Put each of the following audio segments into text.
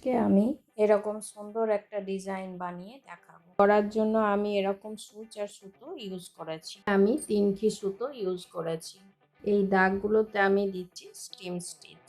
কে আমি এরকম সুন্দর একটা ডিজাইন বানিয়ে দেখাবো। করার জন্য আমি এরকম সূচ আর সুতো ইউজ করেছি। আমি 3 সুতো ইউজ করেছি। এই দাগগুলোতে আমি দিচ্ছি স্টিম স্টিচ।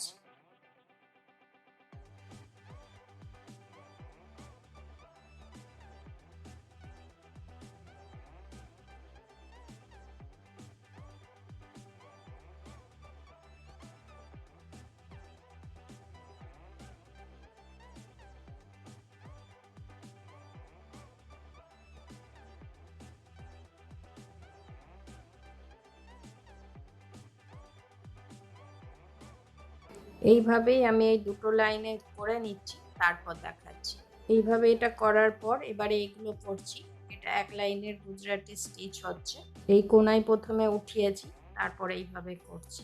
এইভাবেই আমি এই দুটো লাইনে করে নিচ্ছি, তারপর দেখাচ্ছি। এইভাবে এটা করার পর এবারে এগুলো করছি। এটা এক লাইনের গুজরাটি স্টিচ হচ্ছে। এই কোনায় প্রথমে উঠিয়েছি, তারপর এইভাবে করছি।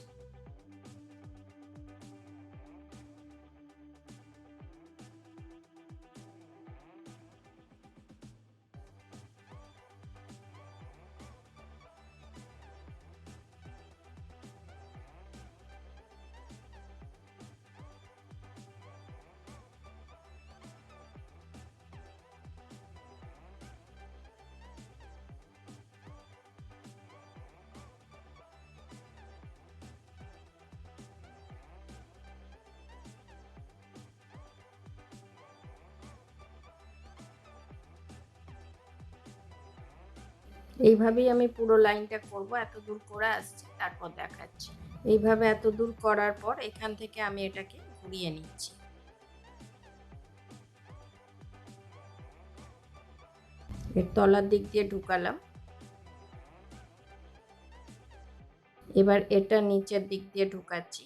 এইভাবেই আমি পুরো লাইনটা করব। এত দূর করে আসছি, তারপর দেখাচ্ছি। এইভাবে এত দূর করার পর এখান থেকে আমি এটাকে ঘুরিয়ে নিচ্ছি। এর তলার দিক দিয়ে ঢুকালাম। এবার এটা নিচের দিক দিয়ে ঢুকাচ্ছি।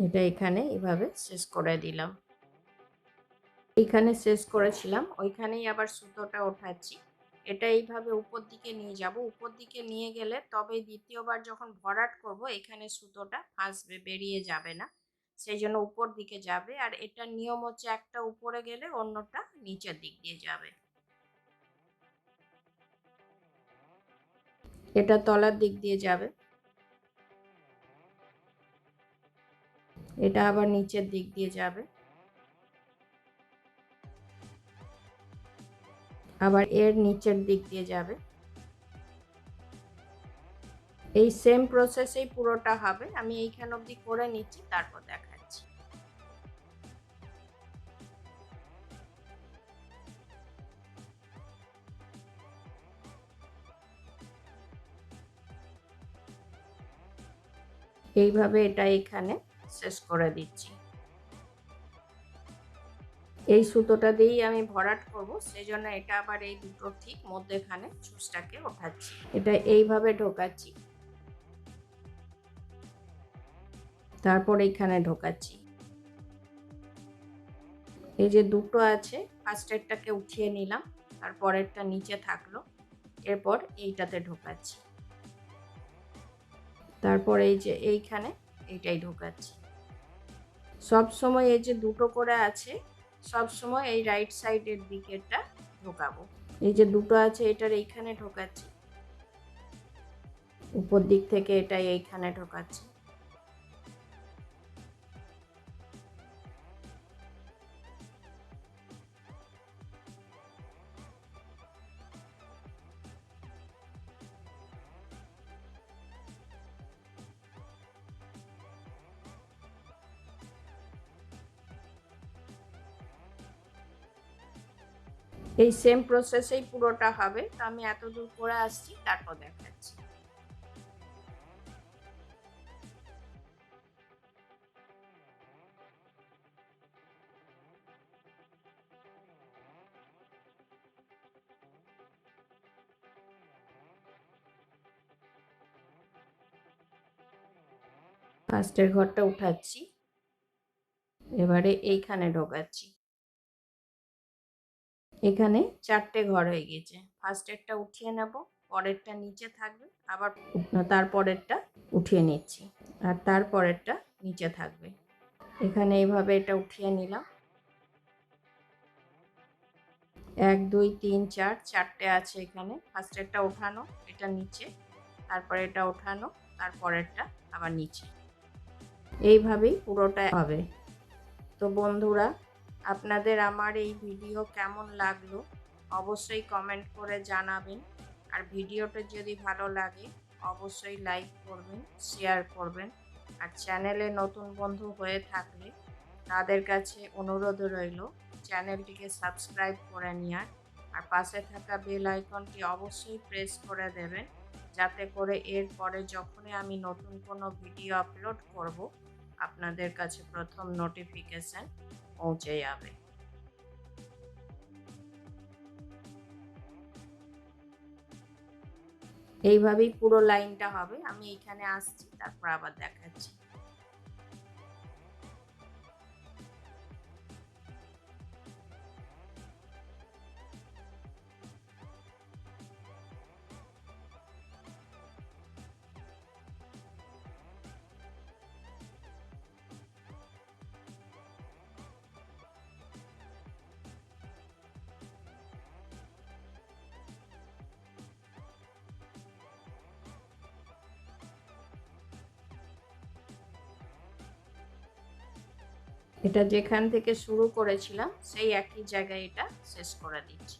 এটা এখানে এভাবে শেষ করে দিলাম। এইখানে শেষ করেছিলাম, ওইখানেই আবার সুতোটা ওঠাচ্ছি। এটা এইভাবে উপর দিকে নিয়ে যাব। উপর দিকে নিয়ে গেলে তবে দ্বিতীয়বার যখন ভরাট করব এখানে সুতোটা ফাঁসবে, বেরিয়ে যাবে না। সেই জন্য উপর দিকে যাবে। আর এটার নিয়ম হচ্ছে একটা উপরে গেলে অন্যটা নিচের দিক দিয়ে যাবে। এটা তলার দিক দিয়ে যাবে। এটা আবার নিচের দিক দিয়ে যাবে। আবার এর নিচের দিক দিয়ে যাবে। এই সেম প্রসেসেই পুরোটা হবে। আমি এইখান অবধি করে নিচ্ছি, তারপর দেখাচ্ছি। এইভাবে এটা এখানে শেষ করে দিচ্ছি। এই সুতোটা দিয়েই আমি ভরাট করব, সেই জন্য এটা আবার এই দুটো ঠিক মধ্যেখানে ছুঁচটাকে ওঠাচ্ছি। এটা এইভাবে ঢোকাচ্ছি, তারপর এইখানে ঢোকাচ্ছি। এই যে দুটো আছে, ফার্স্টেরটাকে উঠিয়ে নিলাম, তারপরেরটা নিচে থাকলো। এরপর এইটাতে ঢোকাচ্ছি, তারপর এই যে এইখানে এইটাই ঢোকাচ্ছি। সব সময় এই যে দুটো করে আছে, সব সময় এই রাইট সাইডের দিকেরটা ঢোকাবো। এই যে দুটো আছে এটার এইখানে ঢোকাচ্ছি, উপর দিক থেকে এটা এইখানে ঢোকাচ্ছি। এই সেম প্রসেসেই পুরোটা হবে। তো আমি এত দূর করে আসছি, তারপর দেখাচ্ছি। ফার্স্টের ঘরটা উঠাচ্ছি, এবারে এইখানে ঢোকাচ্ছি। এখানে 4টে ঘর হয়ে গেছে। ফার্স্টেরটা উঠিয়ে নেব, পরেরটা নিচে থাকবে, আবার তারপরেরটা উঠিয়ে নিচ্ছি, আর তারপরেরটা নিচে থাকবে। এখানে এইভাবে এটা উঠিয়ে নিলাম। 1 2 3 4, 4টে আছে এখানে। ফার্স্টেরটা ওঠানো, এটা নিচে, তারপরে এটা ওঠানো, তারপরেরটা আবার নিচে। এইভাবেই পুরোটা হবে। তো বন্ধুরা, আপনাদের আমার এই ভিডিও কেমন লাগলো অবশ্যই কমেন্ট করে জানাবেন। আর ভিডিওটা যদি ভালো লাগে অবশ্যই লাইক করবেন, শেয়ার করবেন। আর চ্যানেলে নতুন বন্ধু হয়ে থাকলে তাদের কাছে অনুরোধ রইল চ্যানেলটিকে সাবস্ক্রাইব করে নেওয়ার। আর পাশে থাকা বেল আইকনটি অবশ্যই প্রেস করে দেবেন, যাতে করে এরপরে যখনই আমি নতুন কোনো ভিডিও আপলোড করব আপনাদের কাছে প্রথম নোটিফিকেশন পৌঁছে যাবে। এইভাবেই পুরো লাইনটা হবে। আমি এখানে আসছি, তারপর আবার দেখাচ্ছি। এটা যেখান থেকে শুরু করেছিলাম সেই একই জায়গায় এটা শেষ করে দিচ্ছি।